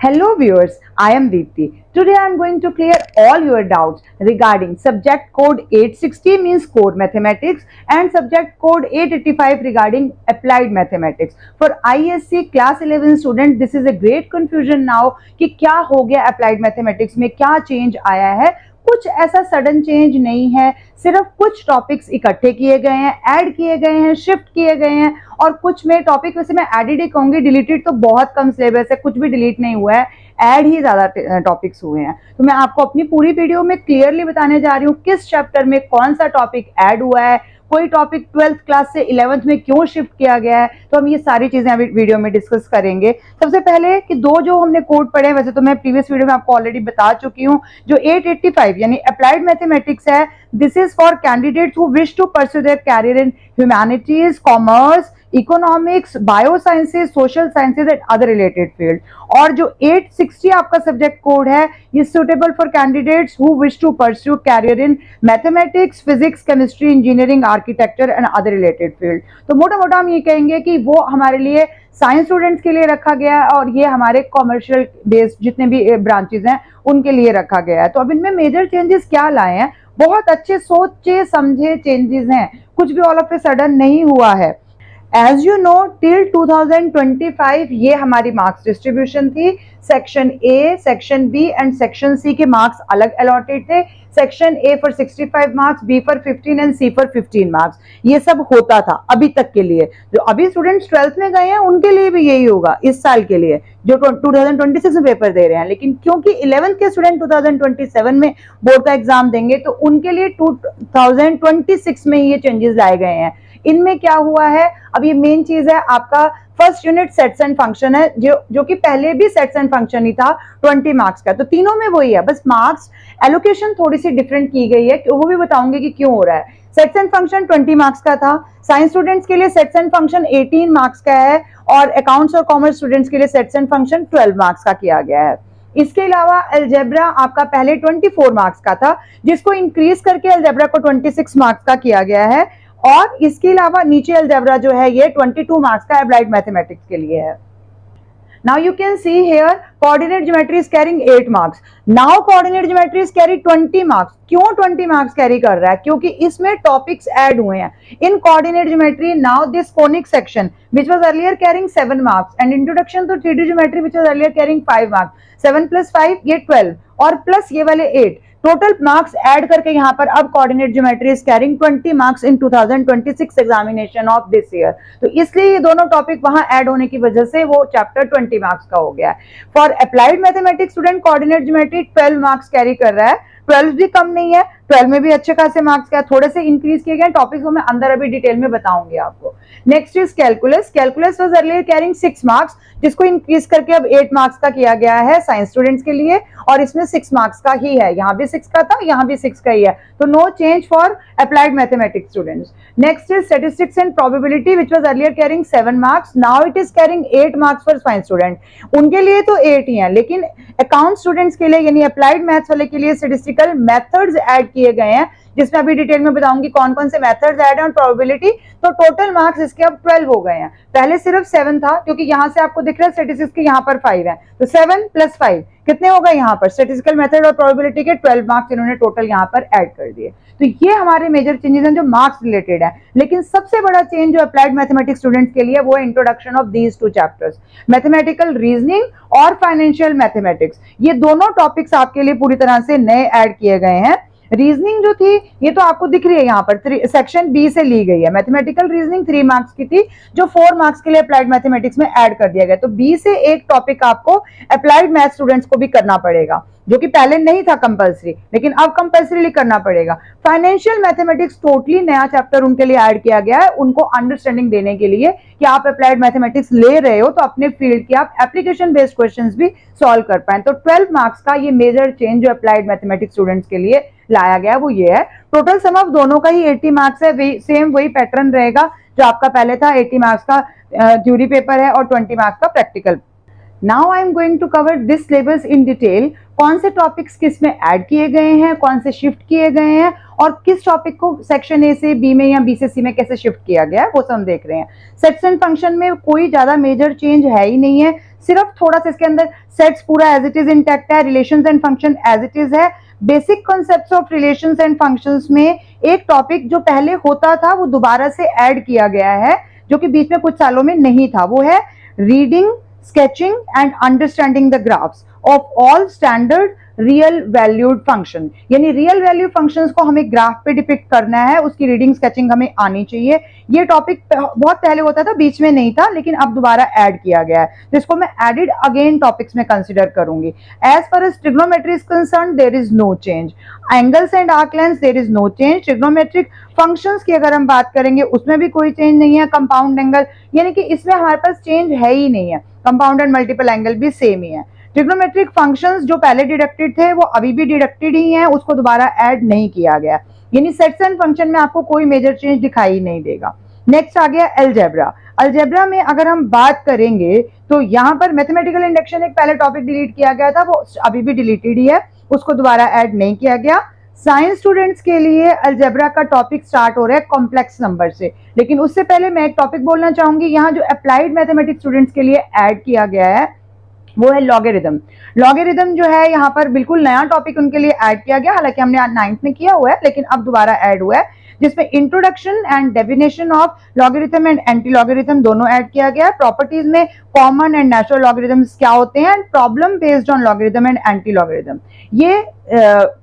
Hello viewers, I am Deepti. Today I am going to clear all your doubts regarding subject code 860 means core mathematics and subject code 885 regarding applied mathematics. For ISC class 11 student this is a great confusion now कि क्या हो गया applied mathematics में, क्या change आया है। कुछ ऐसा सडन चेंज नहीं है, सिर्फ कुछ टॉपिक्स इकट्ठे किए गए हैं, ऐड किए गए हैं, शिफ्ट किए गए हैं और कुछ में टॉपिक वैसे मैं एडिड ही कहूंगी, डिलीटेड तो बहुत कम सिलेबस है, कुछ भी डिलीट नहीं हुआ है, ऐड ही ज्यादा टॉपिक्स हुए हैं। तो मैं आपको अपनी पूरी वीडियो में क्लियरली बताने जा रही हूँ किस चैप्टर में कौन सा टॉपिक ऐड हुआ है, कोई टॉपिक 12th क्लास से 11th में क्यों शिफ्ट किया गया है। तो हम ये सारी चीजें अभी वीडियो में डिस्कस करेंगे। सबसे पहले कि दो जो हमने कोड पढ़े हैं, वैसे तो मैं प्रीवियस वीडियो में आपको ऑलरेडी बता चुकी हूँ। जो 885 यानी अप्लाइड मैथमेटिक्स है, this is for candidates who wish to pursue their career in humanities, commerce, economics, biosciences, social sciences and other related field. और जो 860 आपका सब्जेक्ट कोड है, ये suitable for candidates who wish to pursue career in mathematics, physics, chemistry, engineering, architecture and other related field. तो मोटा मोटा हम ये कहेंगे कि वो हमारे लिए साइंस स्टूडेंट्स के लिए रखा गया है और ये हमारे कॉमर्शियल बेस्ड जितने भी ब्रांचेज हैं उनके लिए रखा गया है। तो अब इनमें मेजर चेंजेस क्या लाए हैं, बहुत अच्छे सोचे समझे चेंजेस हैं, कुछ भी ऑल ऑफ ए सडन नहीं हुआ है। एज यू नो टिल 2025 ये हमारी मार्क्स डिस्ट्रीब्यूशन थी। Section A, section B and section C के मार्क्स अलग अलॉटेड थे। Section A for 65 marks, B for 15 and C for 15 marks. ये सब होता था अभी तक के लिए। जो अभी स्टूडेंट्स 12th में गए हैं उनके लिए भी यही होगा इस साल के लिए जो 2026 में पेपर दे रहे हैं। लेकिन क्योंकि 11th के स्टूडेंट 2027 में बोर्ड का एग्जाम देंगे तो उनके लिए 2026 में ही ये चेंजेस लाए गए हैं। इनमें क्या हुआ है, अब ये मेन चीज है आपका first unit sets and function है, जो कि पहले भी सेट्स एंड फंक्शन ही था 20 मार्क्स का। तो तीनों में वही है, बस मार्क्स एलोकेशन थोड़ी सी डिफरेंट की गई है, वो भी बताऊंगी कि क्यों हो रहा है। सेट्स एंड फंक्शन 20 मार्क्स का था। साइंस स्टूडेंट्स के लिए सेट्स एंड फंक्शन 18 मार्क्स का है और अकाउंट्स और कॉमर्स स्टूडेंट्स के लिए सेट्स एंड फंक्शन 12 मार्क्स का किया गया है। इसके अलावा अलजेब्रा आपका पहले 24 मार्क्स का था, जिसको इंक्रीज करके अलजेब्रा को 26 मार्क्स का किया गया है। और इसके अलावा नीचे अलजेब्रा जो है ये 22 मार्क्स का अप्लाइड मैथमेटिक्स के लिए है। Now you can see here coordinate geometry is carrying 8 marks. Now coordinate geometry is carry 20 marks. क्यों 20 marks carry कर रहा है? क्योंकि इसमें टॉपिक्स ऐड हुए हैं। In coordinate geometry now this conic section which was earlier carrying 7 marks and introduction to 3D geometry which was earlier carrying 5 marks. 7 plus 5 ये 12 और प्लस ये वाले 8 टोटल मार्क्स ऐड करके यहाँ पर अब coordinate geometry is carrying 20 marks in 2026 examination of this year. तो इसलिए ये दोनों टॉपिक वहां ऐड होने की वजह से वो चैप्टर 20 मार्क्स का हो गया है। For applied mathematics student coordinate geometry 12 marks carry कर रहा है। 12 भी कम नहीं है, 12 में भी अच्छे खासे मार्क्स का थोड़े से इंक्रीज किए गए टॉपिक्स को मैं अंदर अभी डिटेल में बताऊंगी आपको। Next is calculus. Calculus was earlier carrying 6 marks, जिसको इंक्रीज करके अब 8 मार्क्स का किया गया है साइंस स्टूडेंट्स के लिए और इसमें 6 मार्क्स का ही है। यहाँ भी 6 का था, यहाँ भी 6 का ही है, तो no change for applied mathematics students. Next is statistics and probability which was earlier carrying 7 marks, now it is carrying 8 marks for science student. उनके लिए तो 8 ही है, लेकिन अकाउंट स्टूडेंट्स के लिए यानी अप्लाइड मैथ्स वाले के लिए स्टैटिस्टिकल मेथड्स ऐड किए गए हैं, जिसमें अभी डिटेल में बताऊंगी कौन कौन से मेथड्स ऐड हैं और प्रोबेबिलिटी। तो टोटल मार्क्स इसके अब 12 हो गए हैं। पहले सिर्फ 7 था, क्योंकि यहाँ से आपको दिख रहा है स्टैटिस्टिक्स के यहाँ पर 5 है, तो 7 + 5 कितने हो गए यहाँ पर स्टैटिस्टिकल मेथड और प्रोबेबिलिटी के 12 मार्क्स इन्होंने टोटल यहाँ पर ऐड कर दिए। तो ये हमारे मेजर चेंजेस हैं जो मार्क्स रिलेटेड है। लेकिन सबसे बड़ा चेंज जो अप्लाइड मैथमेटिक्स स्टूडेंट्स के लिए वो introduction of these 2 chapters, mathematical reasoning और फाइनेंशियल मैथमेटिक्स। ये दोनों टॉपिक्स आपके लिए पूरी तरह से नए ऐड किए गए हैं। रीजनिंग जो थी ये तो आपको दिख रही है यहाँ पर, सेक्शन बी से ली गई है। मैथमेटिकल रीजनिंग 3 मार्क्स की थी, जो 4 मार्क्स के लिए अप्लाइड मैथमेटिक्स में ऐड कर दिया गया। तो बी से एक टॉपिक आपको अप्लाइड मैथ स्टूडेंट्स को भी करना पड़ेगा, जो कि पहले नहीं था कंपलसरी, लेकिन अब कंपलसरीली करना पड़ेगा। फाइनेंशियल मैथमेटिक्स टोटली नया चैप्टर उनके लिए ऐड किया गया है, उनको अंडरस्टैंडिंग देने के लिए कि आप अप्लाइड मैथमेटिक्स ले रहे हो तो अपने फील्ड के आप एप्लीकेशन बेस्ड क्वेश्चंस भी सॉल्व कर पाए। तो 12 मार्क्स का ये मेजर चेंज जो अप्लाइड मैथमेटिक्स स्टूडेंट्स के लिए लाया गया वो ये है। टोटल सम ऑफ दोनों का ही 80 मार्क्स है, सेम वही पैटर्न रहेगा जो आपका पहले था। 80 मार्क्स का थ्योरी पेपर है और 20 मार्क्स का practical. Now I am going to cover this syllabus in detail. कौन से टॉपिक्स किस में ऐड किए गए हैं, कौन से शिफ्ट किए गए हैं और किस टॉपिक को सेक्शन ए से बी में या बी से सी में कैसे शिफ्ट किया गया है, वो सब हम देख रहे हैं। सेट्स एंड फंक्शन में कोई ज्यादा मेजर चेंज है ही नहीं है, सिर्फ थोड़ा सा इसके अंदर सेट्स पूरा एज इट इज इंटैक्ट है, relations and function as it is है। Basic concepts of relations and functions में एक टॉपिक जो पहले होता था वो दोबारा से ऐड किया गया है, जो कि बीच में कुछ सालों में नहीं था। वो है reading, sketching and understanding the graphs of all standard real valued function. यानी रियल वैल्यू फंक्शंस को हमें ग्राफ पे डिपिक्ट करना है, उसकी रीडिंग स्केचिंग हमें आनी चाहिए। ये टॉपिक बहुत पहले होता था, बीच में नहीं था, लेकिन अब दोबारा ऐड किया गया है, जिसको मैं एडिड अगेन टॉपिक्स में कंसिडर करूंगी। As far as trigonometry is concern there is no change. Angles and arc length there is no change. Trigonometric functions की अगर हम बात करेंगे उसमें भी कोई चेंज नहीं है। कंपाउंड एंगल यानी कि इसमें हमारे पास चेंज है ही नहीं है, कंपाउंड एंड मल्टीपल एंगल भी सेम ही है। ट्रिग्नोमेट्रिक फंक्शंस जो पहले डिडक्टेड थे वो अभी भी डिडक्टेड ही हैं, उसको दोबारा ऐड नहीं किया गया। यानी सेट्स एंड फंक्शन में आपको कोई मेजर चेंज दिखाई नहीं देगा। नेक्स्ट आ गया अलजेब्रा। अलजेब्रा में अगर हम बात करेंगे तो यहाँ पर मैथमेटिकल इंडक्शन एक पहले टॉपिक डिलीट किया गया था, वो अभी भी डिलीटेड ही है, उसको दोबारा ऐड नहीं किया गया। साइंस स्टूडेंट्स के लिए अलजेब्रा का टॉपिक स्टार्ट हो रहा है कॉम्प्लेक्स नंबर से, लेकिन उससे पहले मैं एक टॉपिक बोलना चाहूंगी यहाँ जो अप्लाइड मैथमेटिक्स स्टूडेंट्स के लिए ऐड किया गया है, वो है लॉगरिथम। लॉगरिथम जो है यहाँ पर बिल्कुल नया टॉपिक उनके लिए ऐड किया गया, हालांकि हमने 9th में किया हुआ है लेकिन अब दोबारा ऐड हुआ है, जिसमें introduction and definition of logarithm and anti logarithm दोनों ऐड किया गया है। प्रॉपर्टीज में कॉमन एंड नेचुरल लॉगरिथम्स क्या होते हैं and problem based on logarithm and anti logarithm, ये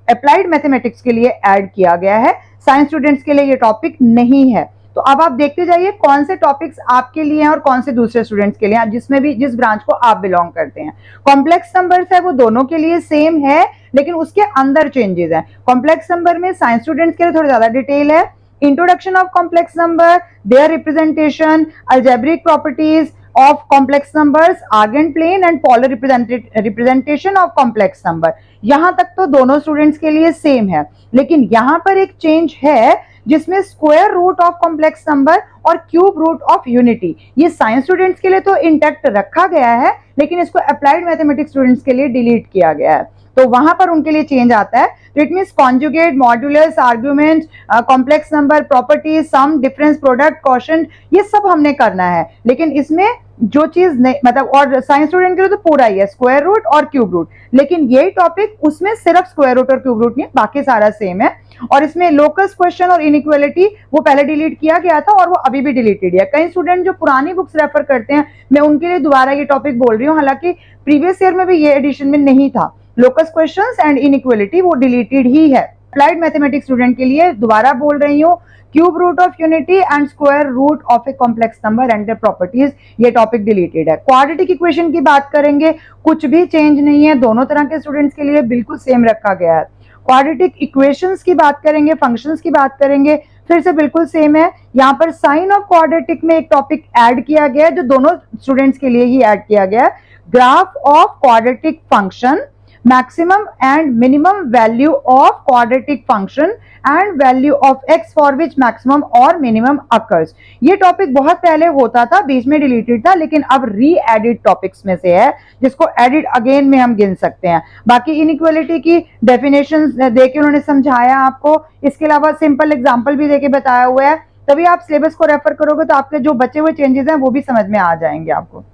अप्लाइड मैथमेटिक्स के लिए ऐड किया गया है। साइंस स्टूडेंट्स के लिए ये टॉपिक नहीं है। तो अब आप देखते जाइए कौन से टॉपिक्स आपके लिए हैं और कौन से दूसरे स्टूडेंट्स के लिए, जिसमें भी जिस ब्रांच को आप बिलोंग करते हैं। कॉम्प्लेक्स नंबर्स है वो दोनों के लिए सेम है, लेकिन उसके अंदर चेंजेस हैं। कॉम्प्लेक्स नंबर में साइंस स्टूडेंट्स के लिए थोड़ी ज्यादा डिटेल है। Introduction of complex number, their representation, algebraic properties of complex numbers, Argand plane and polar representation of complex number। यहां तक तो दोनों स्टूडेंट्स के लिए सेम है, लेकिन यहां पर एक चेंज है जिसमें square root of complex number और क्यूब रूट ऑफ यूनिटी, ये साइंस स्टूडेंट्स के लिए तो इंटैक्ट रखा गया है, लेकिन इसको अप्लाइड मैथमेटिक्स स्टूडेंट्स के लिए डिलीट किया गया है, तो वहां पर उनके लिए चेंज आता है। तो it means conjugate, modulus, argument, complex number, properties, sum, difference, product, quotient, ये सब हमने करना है, लेकिन इसमें जो चीज नहीं मतलब, और साइंस स्टूडेंट के लिए तो पूरा ही है स्क्वायर रूट और क्यूब रूट, लेकिन ये टॉपिक उसमें सिर्फ स्क्वायर रूट और क्यूब रूट नहीं, बाकी सारा सेम है। और इसमें लोकस क्वेश्चन और इनइक्वालिटी वो पहले डिलीट किया गया था और वो अभी भी डिलीटेड है। कई स्टूडेंट जो पुरानी बुक्स रेफर करते हैं, मैं उनके लिए दोबारा ये टॉपिक बोल रही हूँ, हालांकि प्रीवियस ईयर में भी ये एडिशन में नहीं था। लोकस क्वेश्चंस एंड इनइक्वालिटी वो डिलीटेड ही है। अप्लाइड मैथमेटिक्स स्टूडेंट के लिए दोबारा बोल रही हूँ, cube root of unity and square root of a complex number and their properties, ये टॉपिक डिलीटेड है। क्वाड्रेटिक इक्वेशन की बात करेंगे, कुछ भी चेंज नहीं है, दोनों तरह के स्टूडेंट्स के लिए बिल्कुल सेम रखा गया है। क्वाड्रेटिक इक्वेशंस की बात करेंगे, फंक्शंस की बात करेंगे, फिर से बिल्कुल सेम है। यहाँ पर साइन ऑफ क्वाड्रेटिक में एक टॉपिक ऐड किया गया है जो दोनों स्टूडेंट्स के लिए ही ऐड किया गया है, graph of quadratic function, maximum and minimum value of quadratic function and value of x for which maximum or minimum occurs। ये टॉपिक बहुत पहले होता था, बीच में डिलीटेड था, लेकिन अब री एडिड टॉपिक्स में से है, जिसको एडिड अगेन में हम गिन सकते हैं। बाकी इनइक्वालिटी की डेफिनेशन देके उन्होंने समझाया आपको, इसके अलावा सिंपल एग्जाम्पल भी देके बताया हुआ है, तभी आप सिलेबस को रेफर करोगे तो आपके जो बचे हुए चेंजेस हैं वो भी समझ में आ जाएंगे आपको।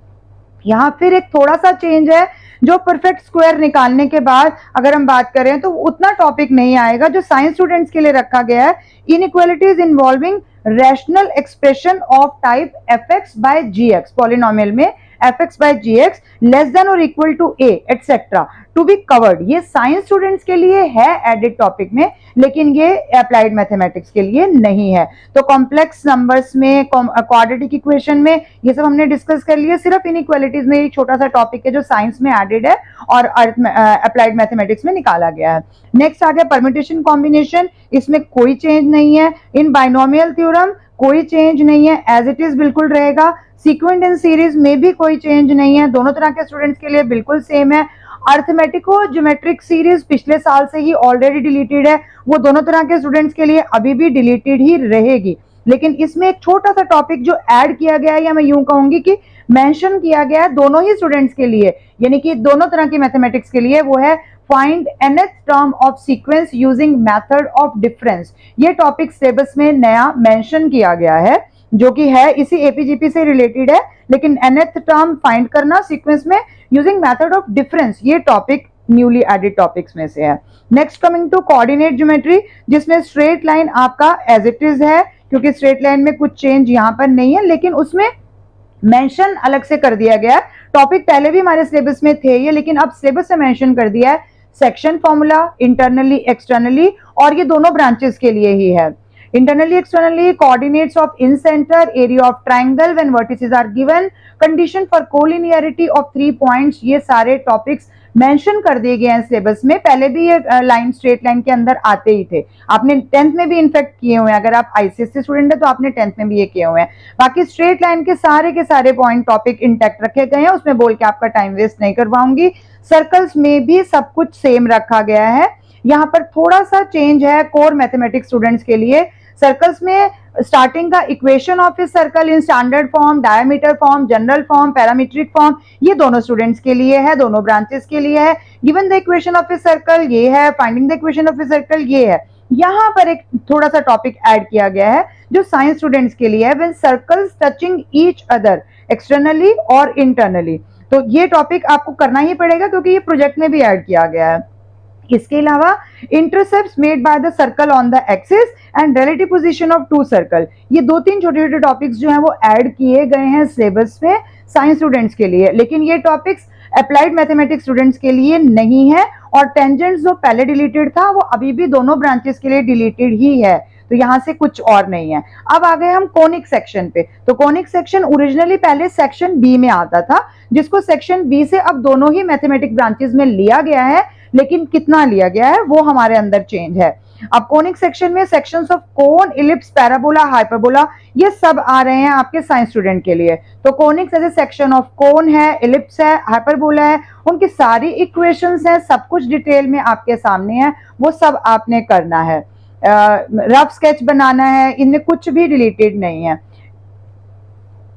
यहाँ फिर एक थोड़ा सा चेंज है, जो परफेक्ट स्क्वायर निकालने के बाद अगर हम बात करें तो उतना टॉपिक नहीं आएगा जो साइंस स्टूडेंट्स के लिए रखा गया है। Inequalities involving rational expression of type fx by gx, polynomial में fx by gx less than और equal to a etcetera to be covered, ये साइंस स्टूडेंट्स के लिए है एडिड टॉपिक में, लेकिन ये अप्लाइड मैथमेटिक्स के लिए नहीं है। तो कॉम्प्लेक्स नंबर्स में, क्वाड्रेटिक इक्वेशन में ये सब हमने डिस्कस कर लिया। सिर्फ इनइक्वालिटीज में एक छोटा सा टॉपिक है जो साइंस में एडेड है और अप्लाइड मैथमेटिक्स में निकाला गया है। नेक्स्ट आ गया परम्यूटेशन कॉम्बिनेशन, इसमें कोई चेंज नहीं है। इन बाइनोमियल थ्योरम कोई चेंज नहीं है, एज इट इज बिल्कुल रहेगा। सीक्वेंट एंड सीरीज में भी कोई चेंज नहीं है, दोनों तरह के स्टूडेंट्स के लिए बिल्कुल सेम है। अर्थमेटिको ज्योमेट्रिक सीरीज पिछले साल से ही ऑलरेडी डिलीटेड है, वो दोनों तरह के स्टूडेंट्स के लिए अभी भी डिलीटेड ही रहेगी। लेकिन इसमें एक छोटा सा टॉपिक जो ऐड किया गया है, या मैं यूं कहूंगी कि मेंशन किया गया है दोनों ही स्टूडेंट्स के लिए, यानी कि दोनों तरह की मैथमेटिक्स के लिए, वो है find nth term of sequence using method of difference. ये टॉपिक सिलेबस में नया मेंशन किया गया है, जो कि है इसी एपीजीपी से रिलेटेड है, लेकिन nth टर्म फाइंड करना सीक्वेंस में यूजिंग मेथड ऑफ डिफरेंस, ये टॉपिक न्यूली एडेड टॉपिक्स में से है। Next coming to coordinate geometry, जिसमें स्ट्रेट लाइन आपका एज इट इज है, क्योंकि स्ट्रेट लाइन में कुछ चेंज यहाँ पर नहीं है, लेकिन उसमें मेंशन अलग से कर दिया गया है। टॉपिक पहले भी हमारे सिलेबस में थे ये, लेकिन अब सिलेबस से मेंशन कर दिया है सेक्शन फॉर्मूला इंटरनली एक्सटर्नली, और ये दोनों ब्रांचेस के लिए ही है। Internally externally, coordinates of incentre, area of triangle when vertices are given, condition for collinearity of 3 points, ये सारे टॉपिक्स मेंशन कर दिए गए हैं सिलेबस में। पहले भी ये लाइन स्ट्रेट लाइन के अंदर आते ही थे, आपने 10th में भी इनफेक्ट किए हुए हैं, अगर आप आईसीएससी स्टूडेंट है तो आपने 10th में भी ये किए हुए हैं। बाकी स्ट्रेट लाइन के सारे पॉइंट टॉपिक इंटैक्ट रखे गए हैं, उसमें बोल के आपका टाइम वेस्ट नहीं करवाऊंगी। सर्कल्स में भी सब कुछ सेम रखा गया है, यहाँ पर थोड़ा सा चेंज है कोर मैथमेटिक्स स्टूडेंट्स के लिए। सर्कल्स में स्टार्टिंग का equation of a circle in standard form, diameter form, general form, parametric form, ये दोनों स्टूडेंट्स के लिए है, दोनों ब्रांचेस के लिए है। Given the equation of a circle ये है, finding the equation of a circle ये है। यहाँ पर एक थोड़ा सा टॉपिक ऐड किया गया है जो साइंस स्टूडेंट्स के लिए है, when circles touching each other externally और इंटरनली, तो ये टॉपिक आपको करना ही पड़ेगा क्योंकि ये प्रोजेक्ट में भी ऐड किया गया है। इसके अलावा intercepts made by the circle on the axis and relative position of two circle, ये 2-3 छोटे-छोटे टॉपिक्स जो हैं वो ऐड किए गए हैं सिलेबस में साइंस स्टूडेंट्स के लिए, लेकिन ये टॉपिक्स अप्लाइड मैथमेटिक्स स्टूडेंट्स के लिए नहीं है। और टेंजेंट्स जो पहले डिलीटेड था वो अभी भी दोनों ब्रांचेस के लिए डिलीटेड ही है, तो यहाँ से कुछ और नहीं है। अब आ गए हम कोनिक सेक्शन पे। तो कोनिक सेक्शन ओरिजिनली पहले सेक्शन बी में आता था, जिसको सेक्शन बी से अब दोनों ही मैथमेटिक ब्रांचेस में लिया गया है, लेकिन कितना लिया गया है वो हमारे अंदर चेंज है। अब कोनिक सेक्शन में sections of cone, ellipse, parabola, hyperbola, ये सब आ रहे हैं आपके साइंस स्टूडेंट के लिए। तो कोनिक ऐसे सेक्शन ऑफ कोन है, इलिप्स है, हाइपरबोला है, उनकी सारी इक्वेशंस है, सब कुछ डिटेल में आपके सामने है, वो सब आपने करना है। रफ स्केच बनाना है, इनमें कुछ भी रिलेटेड नहीं है।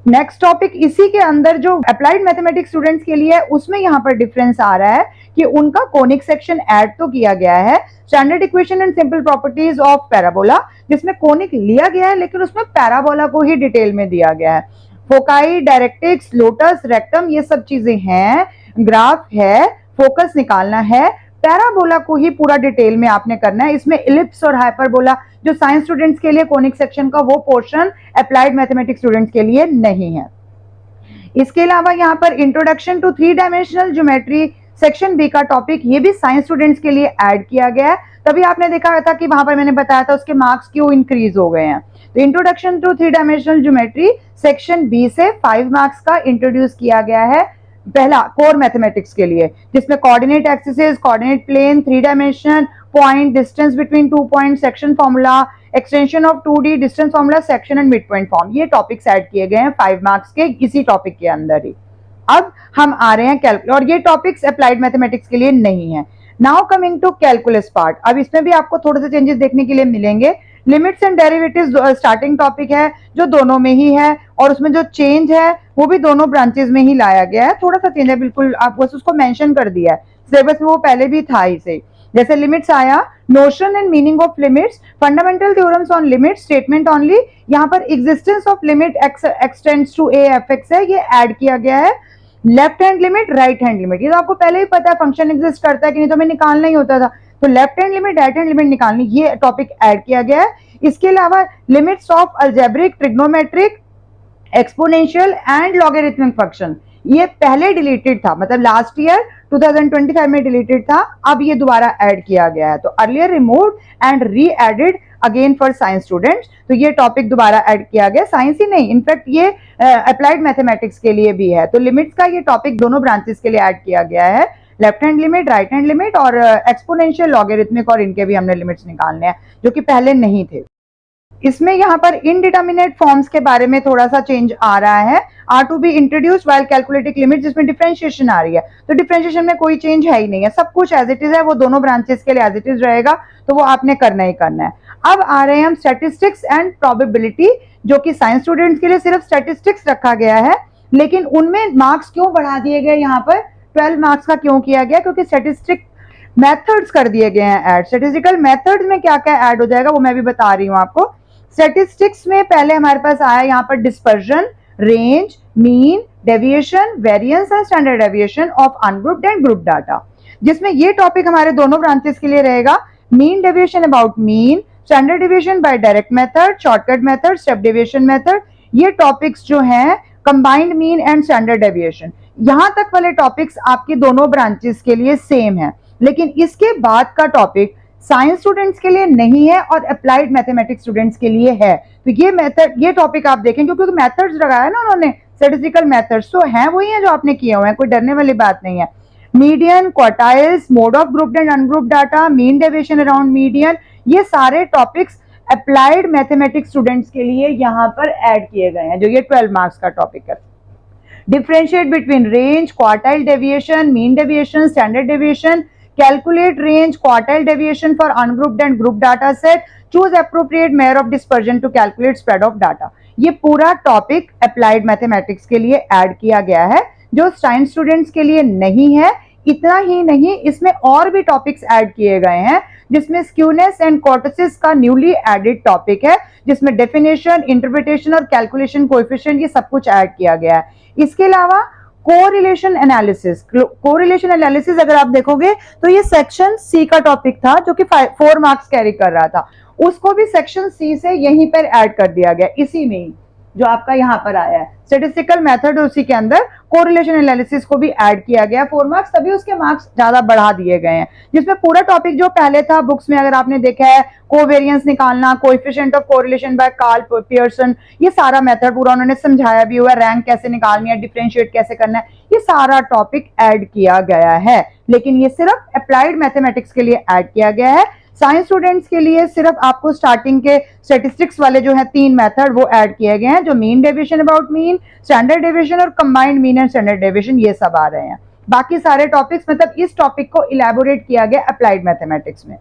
नेक्स्ट टॉपिक इसी के अंदर जो अप्लाइड मैथमेटिक्स स्टूडेंट्स के लिए है, उसमें यहाँ पर डिफरेंस आ रहा है कि उनका कोनिक सेक्शन ऐड तो किया गया है, standard equation and simple properties of parabola, जिसमें कोनिक लिया गया है लेकिन उसमें पैराबोला को ही डिटेल में दिया गया है। फोकाई, डायरेक्ट्रिक्स, लोटस, रेक्टम, ये सब चीजें हैं, ग्राफ है, फोकस निकालना है, पैराबोला को ही पूरा डिटेल में आपने करना है। इसमें इलिप्स और हाइपरबोला जो साइंस स्टूडेंट्स के लिए कोनिक सेक्शन का वो पोर्शन अप्लाइड मैथमेटिक्स स्टूडेंट्स के लिए नहीं है। इसके अलावा यहाँ पर introduction to 3 dimensional geometry section B का टॉपिक, ये भी साइंस स्टूडेंट्स के लिए ऐड किया गया है, तभी आपने देखा था कि वहां पर मैंने बताया था उसके मार्क्स क्यों इंक्रीज हो गए हैं। तो introduction to 3 dimensional geometry section B से 5 मार्क्स का इंट्रोड्यूस किया गया है, पहला कोर मैथमेटिक्स के लिए, जिसमें coordinate axis, coordinate plane, 3 dimension, point, distance between 2 point, section formula, extension of 2D, distance formula, section and mid point form, ये टॉपिक्स ऐड किए गए हैं 5 मार्क्स के इसी टॉपिक के अंदर ही। अब हम आ रहे हैं कैलकुलस, और ये टॉपिक्स अप्लाइड मैथमेटिक्स के लिए नहीं है। Now coming to calculus part, अब इसमें भी आपको थोड़े से चेंजेस देखने के लिए मिलेंगे। Limits and derivatives starting topic है जो दोनों में ही है, और उसमें जो चेंज है वो भी दोनों ब्रांचेस में ही लाया गया है, थोड़ा सा चेंज है, बिल्कुल आप बस उसको मेंशन कर दिया है, सिलेबस में वो पहले भी था ही से। जैसे लिमिट्स आया, notion and meaning of limits, fundamental theorems on limit, statement only, यहाँ पर existence of limit extends to a f x है, ये ऐड किया गया है। Left hand limit, right hand limit, ये तो आपको पहले ही पता है फंक्शन एग्जिस्ट करता है कि नहीं, तो हमें निकालना ही होता था, तो left hand limit, right hand limit निकालनी, ये टॉपिक ऐड किया गया है। इसके अलावा limits of algebraic, trigonometric, exponential and logarithmic function, ये पहले डिलीटेड था, मतलब लास्ट ईयर 2025 में डिलीटेड था, अब ये दोबारा ऐड किया गया है। तो earlier removed and re added again for science students, तो ये टॉपिक दोबारा ऐड किया गया, साइंस ही नहीं, इनफैक्ट ये अप्लाइड मैथमेटिक्स के लिए भी है। तो लिमिट्स का ये टॉपिक दोनों ब्रांचेस के लिए ऐड किया गया है, left hand limit, right hand limit, और एक्सपोनेंशियल, लॉगरिथमिक, और इनके भी हमने लिमिट्स निकालने हैं जो कि पहले नहीं थे। इसमें यहाँ पर इनडिटर्मिनेट फॉर्म्स के बारे में थोड़ा सा चेंज आ रहा है, are to be introduced while calculating limit, जिसमें डिफरेंशिएशन आ रही है। तो डिफरेंशिएशन में कोई चेंज है ही नहीं है, सब कुछ एज इट इज है, वो दोनों ब्रांचेस के लिए एज इट इज रहेगा, तो वो आपने करना ही करना है। अब आ रहे हैं हम स्टैटिस्टिक्स एंड प्रोबेबिलिटी, जो कि साइंस स्टूडेंट्स के लिए सिर्फ स्टैटिस्टिक्स रखा गया है, लेकिन उनमें मार्क्स क्यों बढ़ा दिए गए, यहाँ पर 12 मार्क्स का क्यों किया गया, क्योंकि स्टैटिस्टिक मेथड्स कर दिए गए हैं ऐड। स्टैटिस्टिकल मेथड्स में क्या क्या ऐड हो जाएगा वो मैं भी बता रही हूँ आपको। स्टैटिस्टिक्स में पहले हमारे पास आया यहाँ पर dispersion, range, mean, deviation, variance and standard deviation of ungrouped and group data, जिसमें ये टॉपिक हमारे दोनों ब्रांचेस के लिए रहेगा। Mean deviation about mean, standard deviation by direct method, shortcut method, step deviation method, ये टॉपिक्स जो हैं combined mean and standard deviation, यहां तक वाले टॉपिक्स आपके दोनों ब्रांचेस के लिए सेम है। लेकिन इसके बाद का टॉपिक साइंस स्टूडेंट्स के लिए नहीं है और अप्लाइड मैथमेटिक्स स्टूडेंट्स के लिए है। तो ये मेथड, ये टॉपिक आप देखें, क्योंकि मेथड्स लगाया है ना उन्होंने, स्टैटिस्टिकल मेथड्स तो हैं वही है जो आपने किए हुए हैं, कोई डरने वाली बात नहीं है। Median, quartiles, mode of grouped and ungrouped data, mean deviation around median, ये सारे टॉपिक्स अप्लाइड मैथमेटिक्स स्टूडेंट्स के लिए यहाँ पर ऐड किए गए हैं, जो ये 12 मार्क्स का टॉपिक है। Differentiate between range, quartile deviation, mean deviation, standard deviation, calculate range, quartile deviation for ungrouped and group data set, choose appropriate measure of dispersion to calculate spread of data। ये पूरा topic applied mathematics के लिए add किया गया है, जो science students के लिए नहीं है। इतना ही नहीं, इसमें और भी टॉपिक्स ऐड किए गए हैं, जिसमें स्क्यूनेस एंड कोर्टेसिस का न्यूली एडेड टॉपिक है, जिसमें डेफिनेशन, इंटरप्रिटेशन और कैलकुलेशन कोएफिशिएंट, ये सब कुछ ऐड किया गया है। इसके अलावा कोरिलेशन एनालिसिस, कोरिलेशन एनालिसिस अगर आप देखोगे तो ये सेक्शन सी का टॉपिक था, जो कि 4 मार्क्स कैरी कर रहा था, उसको भी सेक्शन सी से यहीं पर ऐड कर दिया गया, इसी में ही जो आपका यहाँ पर आया है स्टैटिस्टिकल मेथड, उसी के अंदर कोरिलेशन एनालिसिस को भी ऐड किया गया 4 मार्क्स, तभी उसके मार्क्स ज्यादा बढ़ा दिए गए हैं। जिसमें पूरा टॉपिक जो पहले था बुक्स में, अगर आपने देखा है, कोवेरिएंस निकालना, coefficient of correlation by Karl Pearson, ये सारा मेथड पूरा उन्होंने समझाया भी हुआ है, रैंक कैसे निकालनी है, डिफरेंशिएट कैसे करना है, ये सारा टॉपिक ऐड किया गया है। लेकिन ये सिर्फ अप्लाइड मैथमेटिक्स के लिए ऐड किया गया है। साइंस स्टूडेंट्स के लिए सिर्फ आपको स्टार्टिंग के स्टैटिस्टिक्स वाले जो है 3 मेथड वो ऐड किए गए हैं, जो mean deviation about mean, standard deviation और combined mean and standard deviation, ये सब आ रहे हैं। बाकी सारे टॉपिक्स, मतलब इस टॉपिक को इलेबोरेट किया गया अप्लाइड मैथमेटिक्स में।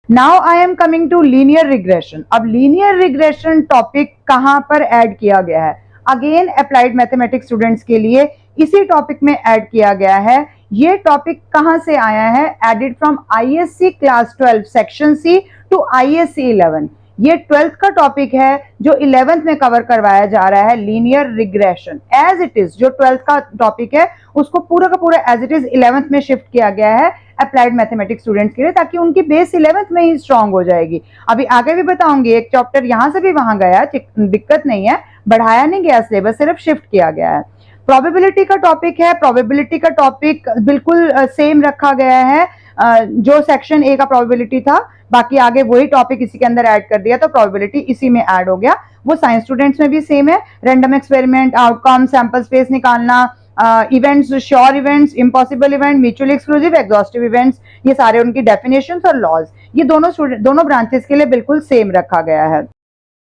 Now I am coming to linear regression. अब लीनियर रिग्रेशन टॉपिक कहां पर ऐड किया गया है? अगेन अप्लाइड मैथमेटिक्स स्टूडेंट्स के लिए इसी टॉपिक में ऐड किया गया है। ये टॉपिक कहां से आया है? Added from ISC class 12 section C to ISC 11। ये 12th का टॉपिक है जो 11th में कवर करवाया जा रहा है, linear regression as it is. जो 12th का टॉपिक है उसको पूरा का पूरा एज इट इज 11th में शिफ्ट किया गया है अप्लाइड मैथमेटिक्स स्टूडेंट्स के लिए, ताकि उनकी बेस 11th में ही स्ट्रांग हो जाएगी। अभी आगे भी बताऊंगी, एक चैप्टर यहां से भी वहां गया, दिक्कत नहीं है, बढ़ाया नहीं गया सिलेबस, सिर्फ शिफ्ट किया गया है। प्रोबेबिलिटी का टॉपिक है, प्रोबेबिलिटी का टॉपिक बिल्कुल सेम रखा गया है जो सेक्शन ए का प्रोबेबिलिटी था, बाकी आगे वही टॉपिक इसी के अंदर ऐड कर दिया, तो प्रोबेबिलिटी इसी में ऐड हो गया। वो साइंस स्टूडेंट्स में भी सेम है, random experiment, outcome, sample space निकालना, events, sure events, impossible event, mutually exclusive, exhaustive events, ये सारे उनकी डेफिनेशंस और लॉज, ये दोनों ब्रांचेस के लिए बिल्कुल सेम रखा गया है।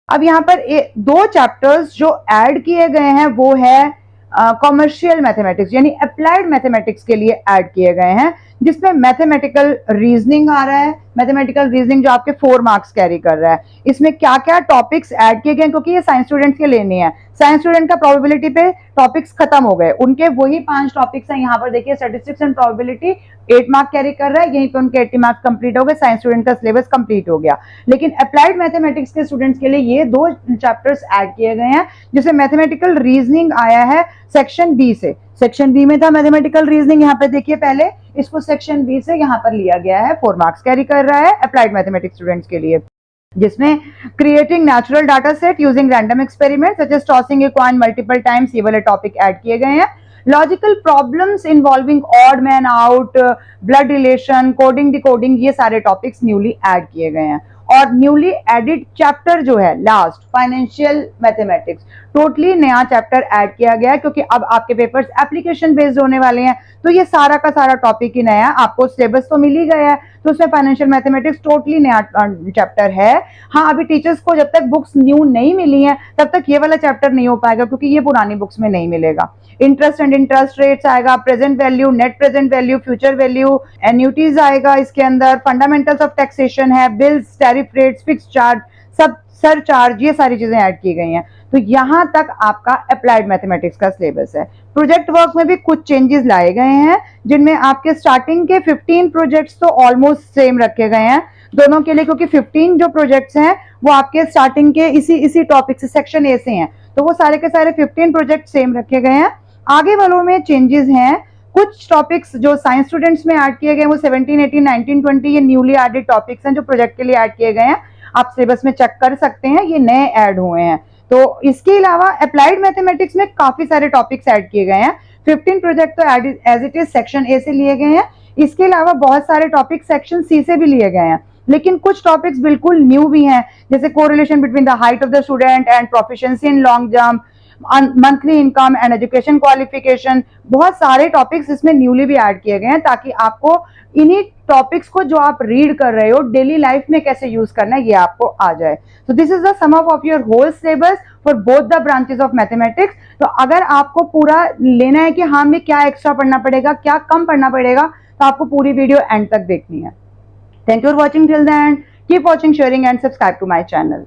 अब यहाँ पर 2 चैप्टर्स जो ऐड किए गए हैं वो है कॉमर्शियल मैथमेटिक्स, यानी अप्लाइड मैथमेटिक्स के लिए ऐड किए गए हैं, जिसमें मैथमेटिकल रीजनिंग आ रहा है। मैथमेटिकल रीजनिंग जो आपके 4 मार्क्स कैरी कर रहा है। इसमें क्या क्या टॉपिक्स ऐड किए गए, क्योंकि ये साइंस स्टूडेंट्स के लिए नहीं है, साइंस स्टूडेंट का प्रोबेबिलिटी पे टॉपिक्स खत्म हो गए, उनके वही 5 टॉपिक्स हैं। यहाँ पर देखिए statistics and probability 8 mark carry कर रहा है, यहीं पे उनके 80 मार्क्स कंप्लीट हो गए, साइंस स्टूडेंट का सिलेबस कंप्लीट हो गया। लेकिन अप्लाइड मैथमेटिक्स के स्टूडेंट्स के लिए ये 2 चैप्टर्स ऐड किए गए हैं, जिसमें मैथमेटिकल रीजनिंग आया है सेक्शन बी से। सेक्शन बी में था मैथमेटिकल रीजनिंग, यहाँ पे देखिए पहले इसको सेक्शन बी से यहाँ पर लिया गया है, 4 मार्क्स कैरी कर रहा है अप्लाइड मैथमेटिक्स स्टूडेंट्स के लिए, जिसमें creating natural data set using random experiment such as tossing a coin multiple times, ये वाले टॉपिक ऐड किए गए हैं। Logical problems involving odd man out, blood relation, coding decoding, ये सारे टॉपिक्स न्यूली ऐड किए गए हैं। और न्यूली एडिड चैप्टर जो है लास्ट फाइनेंशियल मैथमेटिक्स, टोटली नया चैप्टर ऐड किया गया है क्योंकि अब आपके पेपर्स एप्लीकेशन बेस्ड होने वाले हैं। तो ये सारा का सारा टॉपिक ही नया है, आपको सिलेबस तो मिल ही गया है, तो उसमें फाइनेंशियल मैथमेटिक्स टोटली नया चैप्टर है। हाँ, अभी टीचर्स को जब तक बुक्स न्यू नहीं मिली हैं तब तक ये वाला चैप्टर नहीं हो पाएगा क्योंकि ये पुरानी बुक्स में नहीं मिलेगा। इंटरेस्ट एंड इंटरेस्ट रेट्स आएगा, present value, net present value, future value, annuities आएगा इसके अंदर, फंडामेंटल्स ऑफ टैक्सेशन है, bills, tariff rates, fix charge, सब सर चार्ज, ये सारी चीजें ऐड की गई हैं। तो यहां तक आपका अप्लाइड मैथमेटिक्स का सिलेबस है। प्रोजेक्ट वर्क में भी कुछ चेंजेस लाए गए हैं जिनमें आपके स्टार्टिंग के 15 प्रोजेक्ट्स तो ऑलमोस्ट सेम रखे गए हैं दोनों के लिए, क्योंकि 15 जो प्रोजेक्ट्स हैं वो आपके स्टार्टिंग के इसी टॉपिक से, सेक्शन ए से हैं, तो वो सारे के सारे 15 प्रोजेक्ट सेम रखे गए हैं। आगे वालों में चेंजेस हैं, कुछ टॉपिक्स जो साइंस स्टूडेंट्स में ऐड किए गए वो 17, 18, 19, 20 ये न्यूली एडेड टॉपिक्स हैं जो प्रोजेक्ट के लिए ऐड किए गए हैं, आप सिलेबस में चेक कर सकते हैं, ये नए ऐड हुए हैं। तो इसके अलावा अप्लाइड मैथमेटिक्स में काफी सारे टॉपिक्स ऐड किए गए हैं, 15 प्रोजेक्ट तो as it is section A से लिए गए हैं, इसके अलावा बहुत सारे टॉपिक सेक्शन सी से भी लिए गए हैं, लेकिन कुछ टॉपिक्स बिल्कुल न्यू भी हैं, जैसे correlation between the height of the student and proficiency in long jump, monthly income and education qualification, बहुत सारे टॉपिक्स इसमें न्यूली भी ऐड किए गए हैं ताकि आपको इन्हीं टॉपिक्स को जो आप रीड कर रहे हो डेली लाइफ में कैसे यूज करना है ये आपको आ जाए। तो this is the sum of your whole syllabus for both the branches of mathematics. तो अगर आपको पूरा लेना है कि हाँ में क्या एक्स्ट्रा पढ़ना पड़ेगा, क्या कम पढ़ना पड़ेगा, तो आपको पूरी वीडियो एंड तक देखनी है। Thank you for watching till the end, keep watching, sharing and subscribe to my channel.